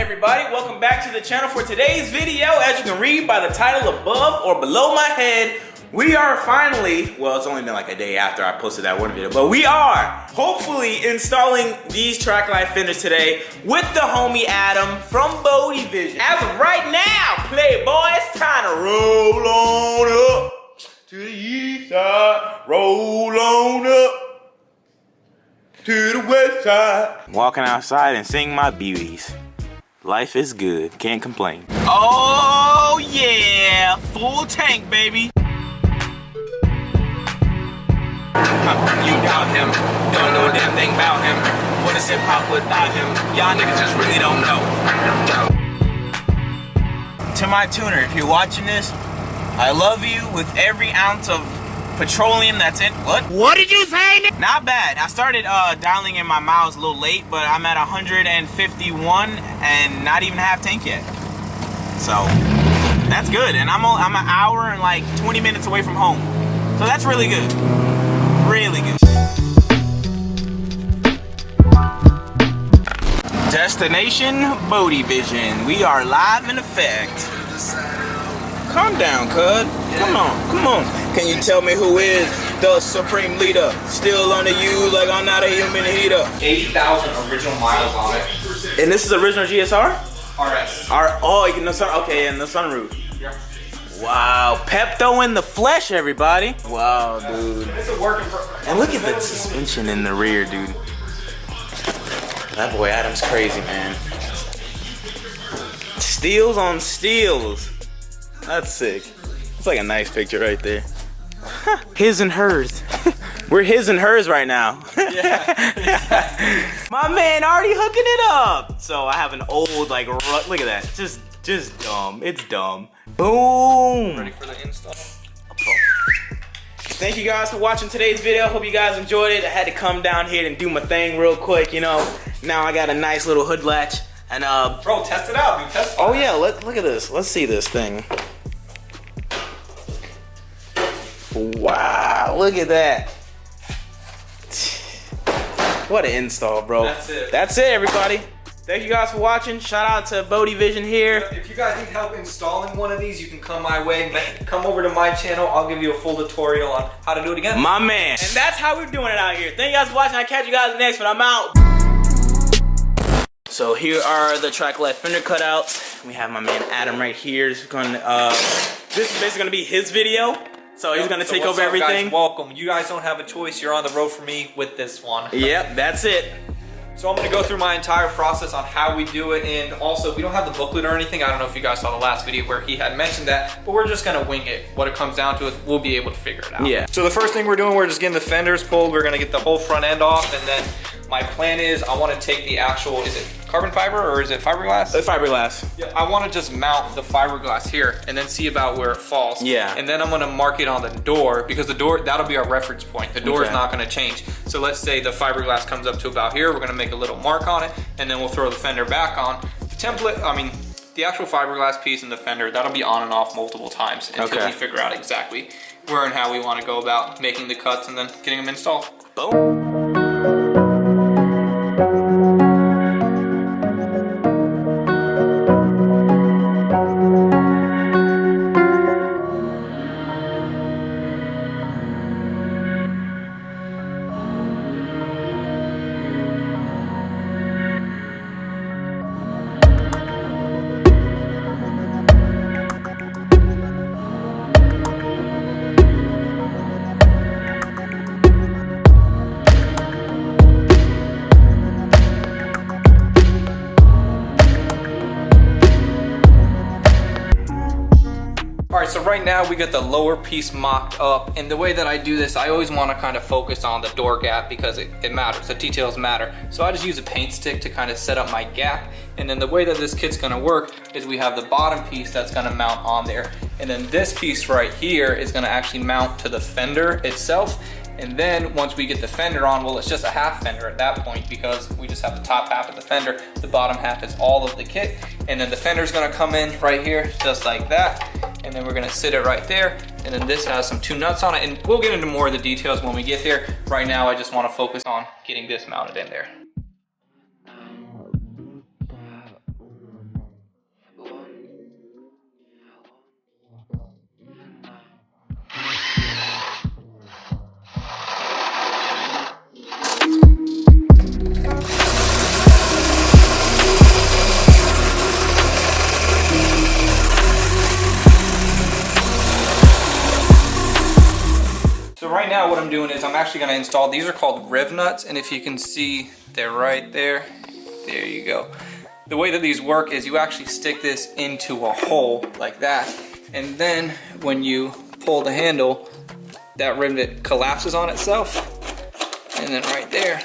everybody? Welcome back to the channel for today's video. As you can read by the title above or below my head, we are finally, well, it's only been like a day after I posted that one video, but we are hopefully installing these TRACKLIFE fenders today with the homie Adam from BodeVision. As of right now, Playboy, it's time to roll on up to the east side, roll on up to the west side. Walking outside and seeing my beauties. Life is good, can't complain. Oh yeah, full tank, baby. You doubt him, don't know a damn thing about him. What is hip hop without him? Y'all niggas just really don't know. To my tuner, if you're watching this, I love you with every ounce of petroleum that's in. What did you say? Not bad. I started dialing in my miles a little late, but I'm at 151 and not even half tank yet. So that's good. And I'm an hour and like 20 minutes away from home. So that's really good. Really good. Destination BodeVision. We are live in effect. Calm down, cuz. Come on. Can you tell me who is the supreme leader? Still on the U like I'm not a human heater. 80,000 original miles on it. And this is original GSR? RS. Oh, you know, okay, and the sunroof. Yeah. Wow, Pepto in the flesh, everybody. Wow, dude. It's a work in progress. And look at the suspension in the rear, dude. That boy Adam's crazy, man. Steels on steels. That's sick. It's like a nice picture right there. His and hers. We're his and hers right now. Yeah. My man already hooking it up. So I have an old, like, look at that. Just dumb. It's dumb. Boom. Ready for the install? Thank you guys for watching today's video. Hope you guys enjoyed it. I had to come down here and do my thing real quick, you know. Now I got a nice little hood latch. And bro, test it out, dude. Test it. Oh yeah, look at this. Let's see this thing. Wow, look at that. What an install, bro. That's it. That's it, everybody. Thank you guys for watching. Shout out to BodeVision here. If you guys need help installing one of these, you can come my way. Come over to my channel. I'll give you a full tutorial on how to do it again. My man. And that's how we're doing it out here. Thank you guys for watching. I'll catch you guys next one. I'm out. So here are the TRACKLIFE fender cutouts. We have my man Adam right here. This is basically gonna be his video. So he's gonna take over everything. Guys, welcome. You guys don't have a choice. You're on the road for me with this one. Yep, that's it. So I'm gonna go through my entire process on how we do it, and also we don't have the booklet or anything. I don't know if you guys saw the last video where he had mentioned that, but we're just gonna wing it. What it comes down to is we'll be able to figure it out. Yeah. So the first thing we're doing, we're just getting the fenders pulled. We're gonna get the whole front end off, and then my plan is I wanna take the actual, is it carbon fiber or is it fiberglass? Fiberglass. Yeah, I want to just mount the fiberglass here and then see about where it falls. Yeah. And then I'm going to mark it on the door because the door, that'll be our reference point. The door is not going to change. So let's say the fiberglass comes up to about here. We're going to make a little mark on it and then we'll throw the fender back on. The template, the actual fiberglass piece and the fender, that'll be on and off multiple times until we figure out exactly where and how we want to go about making the cuts and then getting them installed. Boom. So right now we got the lower piece mocked up, and the way that I do this, I always want to kind of focus on the door gap because it matters, the details matter. So I just use a paint stick to kind of set up my gap, and then the way that this kit's going to work is we have the bottom piece that's going to mount on there, and then this piece right here is going to actually mount to the fender itself. And then once we get the fender on, well, it's just a half fender at that point because we just have the top half of the fender. The bottom half is all of the kit. And then the fender's gonna come in right here, just like that. And then we're gonna sit it right there. And then this has some two nuts on it. And we'll get into more of the details when we get there. Right now, I just wanna focus on getting this mounted in there. doing is I'm actually gonna install, these are called riv nuts, and if you can see, they're right there. There you go. The way that these work is you actually stick this into a hole like that, and then when you pull the handle, that rivet collapses on itself, and then right there.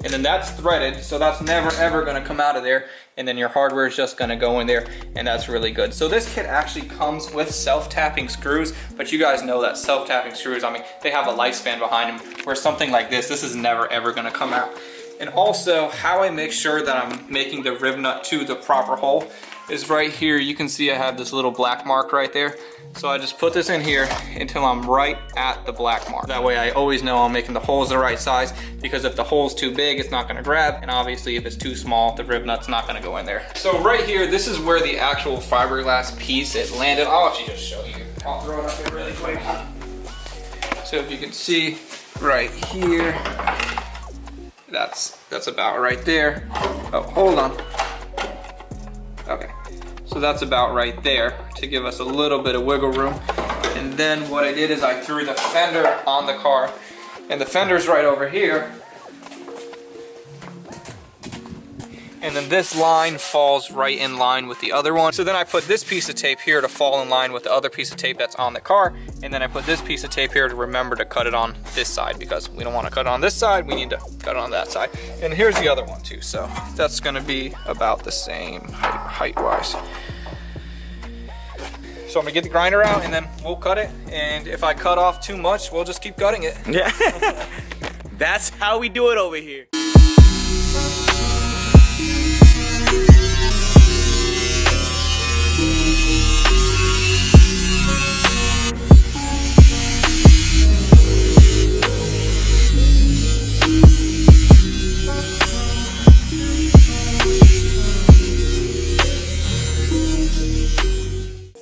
And then that's threaded, so that's never ever gonna come out of there, and then your hardware is just gonna go in there, and that's really good. So this kit actually comes with self-tapping screws, but you guys know that self-tapping screws, I mean, they have a lifespan behind them, where something like this is never ever gonna come out. And also, how I make sure that I'm making the rib nut to the proper hole is right here. You can see I have this little black mark right there. So I just put this in here until I'm right at the black mark. That way I always know I'm making the holes the right size, because if the hole's too big, it's not gonna grab. And obviously if it's too small, the rib nut's not gonna go in there. So right here, this is where the actual fiberglass piece, it landed. I'll actually just show you. I'll throw it up here really quick. So if you can see right here, that's about right there. Oh, hold on. Okay. So that's about right there to give us a little bit of wiggle room. And then what I did is I threw the fender on the car, and the fender's right over here. And then this line falls right in line with the other one. So then I put this piece of tape here to fall in line with the other piece of tape that's on the car. And then I put this piece of tape here to remember to cut it on this side, because we don't want to cut it on this side, we need to cut it on that side. And here's the other one too, so that's gonna be about the same height-wise. So I'm gonna get the grinder out, and then we'll cut it. And if I cut off too much, we'll just keep cutting it. Yeah, that's how we do it over here.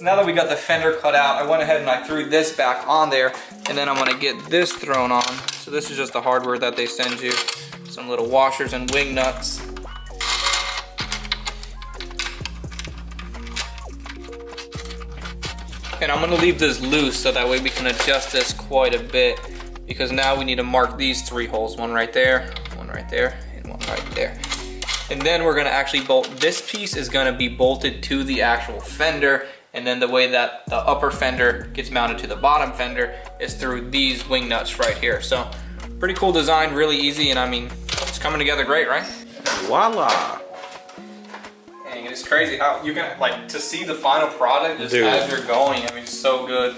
Now that we got the fender cut out, I went ahead and I threw this back on there, and then I'm gonna get this thrown on. So this is just the hardware that they send you. Some little washers and wing nuts. And I'm gonna leave this loose so that way we can adjust this quite a bit, because now we need to mark these 3 holes. One right there, and one right there. And then we're gonna actually bolt, this piece is gonna be bolted to the actual fender, and then the way that the upper fender gets mounted to the bottom fender is through these wing nuts right here. So pretty cool design, really easy, and I mean, it's coming together great, right? Voila. Dang, it's crazy how you can, like, to see the final product just as you're going. I mean, it's so good.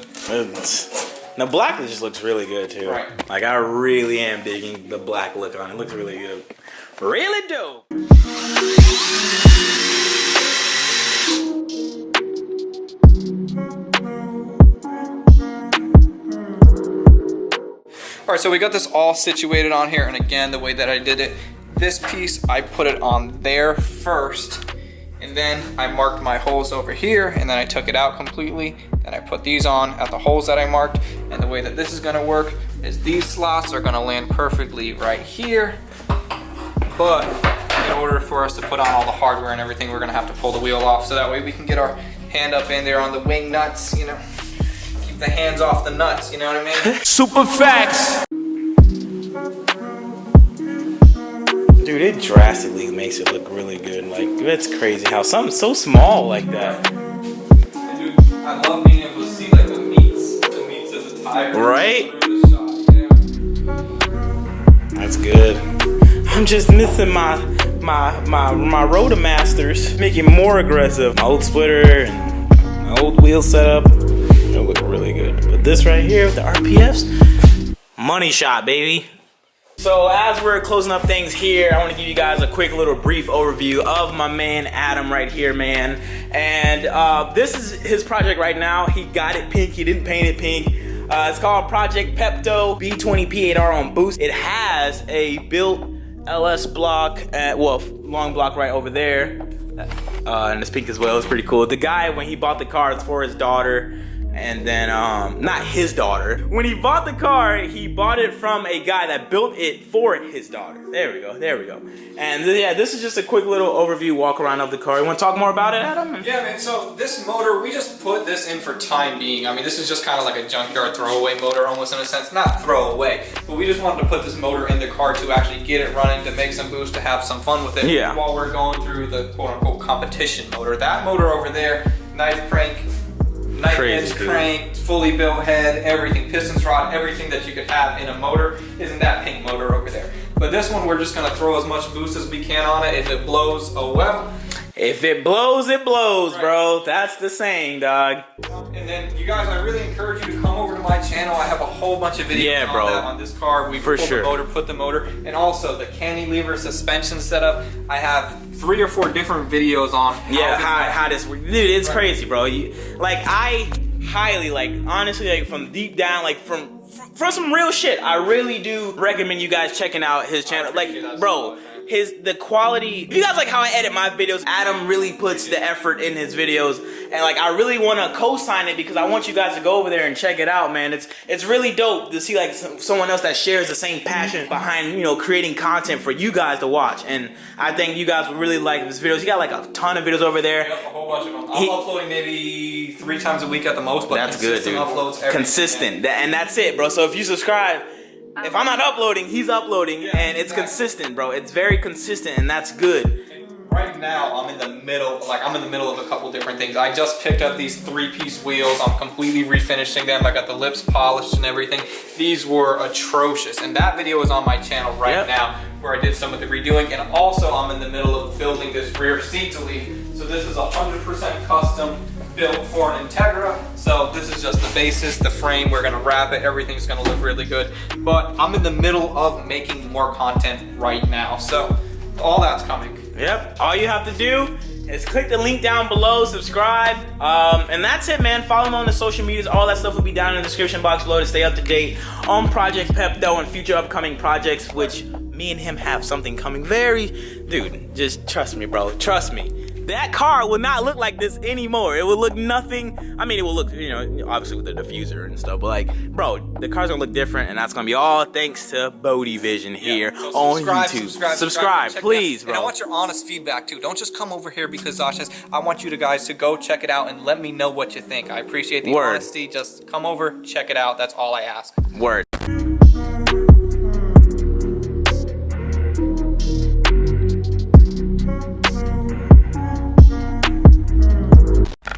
The black just looks really good too. Right. Like, I really am digging the black look on it. It looks really good. Really dope. All right, so we got this all situated on here, and again, the way that I did it, this piece, I put it on there first, and then I marked my holes over here, and then I took it out completely, and I put these on at the holes that I marked. And the way that this is gonna work is these slots are gonna land perfectly right here, but in order for us to put on all the hardware and everything, we're gonna have to pull the wheel off, so that way we can get our hand up in there on the wing nuts, you know, keep the hands off the nuts, you know what I mean? Super facts. Dude, it drastically makes it look really good. Like, it's crazy how something so small like that. Dude, I love being able to see like the meats as a tire. Right? Through the shot, you know? That's good. I'm just missing my Rotomasters. Make it more aggressive. My old splitter and my old wheel setup. It'll look really good. But this right here with the RPFs, money shot, baby. So as we're closing up things here, I want to give you guys a quick little brief overview of my man Adam right here, man. And this is his project right now. He got it pink, he didn't paint it pink. It's called Project Pepto B20 P8R on boost. It has a built LS block, well, long block right over there. And it's pink as well, it's pretty cool. The guy, when he bought the car, it's for his daughter. and then not his daughter. When he bought the car, he bought it from a guy that built it for his daughter. There we go, there we go. And yeah, this is just a quick little overview walk around of the car. You want to talk more about it, Adam? Yeah, man, so this motor, we just put this in for time being. I mean, this is just kind of like a junkyard throwaway motor almost in a sense. Not throwaway, but we just wanted to put this motor in the car to actually get it running, to make some boost, to have some fun with it. Yeah. While we're going through the quote-unquote competition motor. That motor over there, knife crank, knife edge crank, fully built head, everything, pistons rod, everything that you could have in a motor is in that pink motor over there. But this one, we're just gonna throw as much boost as we can on it. If it blows, oh well. If it blows, it blows, right, bro. That's the saying, dog. And then, you guys, I really encourage you to come over to my channel. I have a whole bunch of videos on that, on this car. We pulled the motor, put the motor, and also the cantilever suspension setup. I have 3 or 4 different videos on how this works. Dude, it's crazy, bro. I highly, honestly, from deep down, from some real shit, I really do recommend you guys checking out his channel. Bro, the quality. If you guys like how I edit my videos, Adam really puts the effort in his videos, and I really want to co-sign it because I want you guys to go over there and check it out, man. It's really dope to see someone else that shares the same passion behind creating content for you guys to watch, and I think you guys would really like his videos. He got a ton of videos over there. Yep, a whole bunch of them. I'm uploading maybe 3 times a week at the most, but that's good, dude. Uploads every consistent, and that's it, bro. So if you subscribe, if I'm not uploading, he's uploading, and it's consistent, bro. It's very consistent, and that's good. Right now, I'm in the middle of a couple different things. I just picked up these 3-piece wheels. I'm completely refinishing them. I got the lips polished and everything. These were atrocious, and that video is on my channel right now, where I did some of the redoing. And also, I'm in the middle of building this rear seat lead. So this is 100% custom, built for an Integra. So this is just the basis, the frame. We're gonna wrap it. Everything's gonna look really good. But I'm in the middle of making more content right now. So all that's coming. Yep. All you have to do is click the link down below, subscribe, and that's it, man. Follow me on the social medias. All that stuff will be down in the description box below to stay up to date on Project Pepto and future upcoming projects, which me and him have something coming dude, just trust me, bro. Trust me. That car will not look like this anymore. It will look nothing. I mean, it will look, obviously with the diffuser and stuff, but bro, the car's gonna look different, and that's gonna be all thanks to BodeVision here on YouTube. Subscribe, please, bro. And I want your honest feedback too. Don't just come over here because Zosh says. I want you guys to go check it out and let me know what you think. I appreciate the honesty. Just come over, check it out. That's all I ask. Word.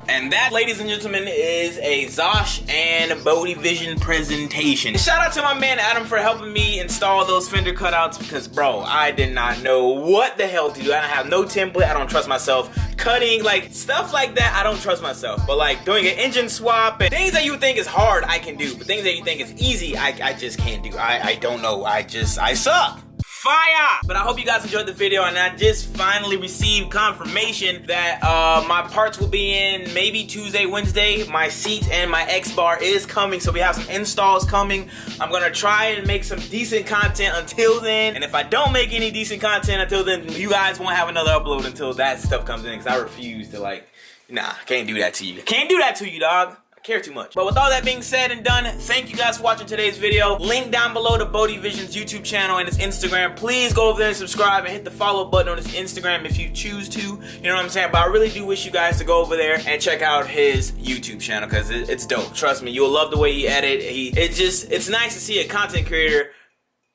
And that, ladies and gentlemen, is a Zosh and BodeVision presentation. Shout out to my man Adam for helping me install those fender cutouts because, bro, I did not know what the hell to do. I don't have no template. I don't trust myself. Cutting, stuff like that, I don't trust myself. But, doing an engine swap and things that you think is hard, I can do. But things that you think is easy, I just can't do. I don't know. I suck. Fire! But I hope you guys enjoyed the video, and I just finally received confirmation that my parts will be in maybe Tuesday, Wednesday. My seat and my X-bar is coming, so we have some installs coming. I'm gonna try and make some decent content until then, and if I don't make any decent content until then, you guys won't have another upload until that stuff comes in, because I refuse to nah, can't do that to you. Can't do that to you, dog. Care too much. But with all that being said and done, thank you guys for watching today's video. Link down below to BodeVision's YouTube channel and his Instagram. Please go over there and subscribe and hit the follow button on his Instagram if you choose to. You know what I'm saying? But I really do wish you guys to go over there and check out his YouTube channel because it's dope. Trust me, you'll love the way he edit. It's nice to see a content creator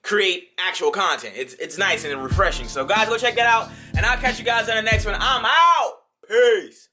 create actual content. It's nice and refreshing. So guys, go check that out, and I'll catch you guys on the next one. I'm out. Peace.